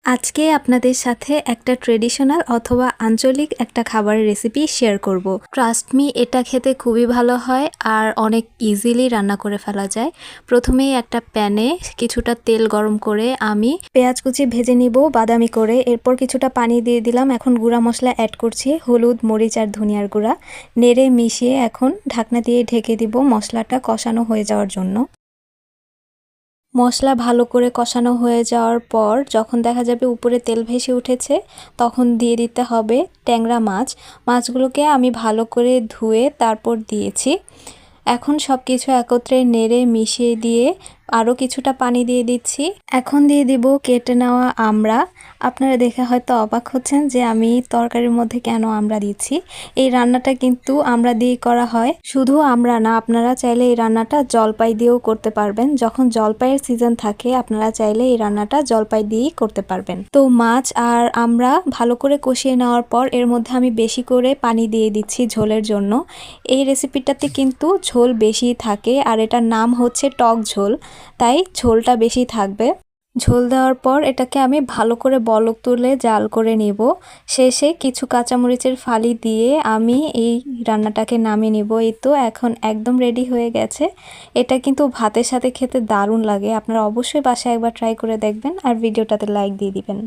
আজকে আপনাদের সাথে একটা ট্রেডিশনাল অথবা আঞ্চলিক একটা খাবারের রেসিপি শেয়ার করব। ট্রাস্ট মি, এটা খেতে খুবই ভালো হয় আর অনেক ইজিলি রান্না করে ফেলা যায়। প্রথমেই একটা প্যানে কিছুটা তেল গরম করে আমি পেঁয়াজ কুচি ভেজে নিব বাদামি করে। এরপর কিছুটা পানি দিয়ে দিলাম। এখন গুঁড়া মশলা অ্যাড করছি, হলুদ, মরিচ আর ধনিয়ার গুঁড়া। নেড়ে মিশিয়ে এখন ঢাকনা দিয়ে ঢেকে দিব মশলাটা কষানো হয়ে যাওয়ার জন্য। মশলা ভালো করে কষানো হয়ে যাওয়ার পর যখন দেখা যাবে উপরে তেল ভেসে উঠেছে, তখন দিয়ে দিতে হবে ট্যাংরা মাছ। মাছগুলোকে আমি ভালো করে ধুয়ে তারপর দিয়েছি। এখন সব কিছু একত্রে নেড়ে মিশিয়ে দিয়ে আরও কিছুটা পানি দিয়ে দিচ্ছি। এখন দিয়ে দিব কেটে নেওয়া আমড়া। আপনারা দেখে হয়তো অবাক হচ্ছেন যে আমি তরকারির মধ্যে কেন আমড়া দিচ্ছি। এই রান্নাটা কিন্তু আমড়া দিয়েই করা হয়। শুধু আমড়া না, আপনারা চাইলে এই রান্নাটা জলপাই দিয়েও করতে পারবেন। যখন জলপাইয়ের সিজন থাকে আপনারা চাইলে এই রান্নাটা জলপাই দিয়েই করতে পারবেন। তো মাছ আর আমড়া ভালো করে কষিয়ে নেওয়ার পর এর মধ্যে আমি বেশি করে পানি দিয়ে দিচ্ছি ঝোলের জন্য। এই রেসিপিটাতে কিন্তু ঝোল বেশি থাকে আর এটার নাম হচ্ছে টক ঝোল, তাই ঝোলটা বেশি থাকবে। ঝোল দেওয়ার পর এটাকে আমি ভালো করে বলক তুলে জাল করে নেব। শেষে কিছু কাঁচামরিচের ফালি দিয়ে আমি এই রান্নাটাকে নামিয়ে নেব। এই তো এখন একদম রেডি হয়ে গেছে। এটা কিন্তু ভাতের সাথে খেতে দারুণ লাগে। আপনারা অবশ্যই বাসায় একবার ট্রাই করে দেখবেন আর ভিডিওটাতে লাইক দিয়ে দিবেন।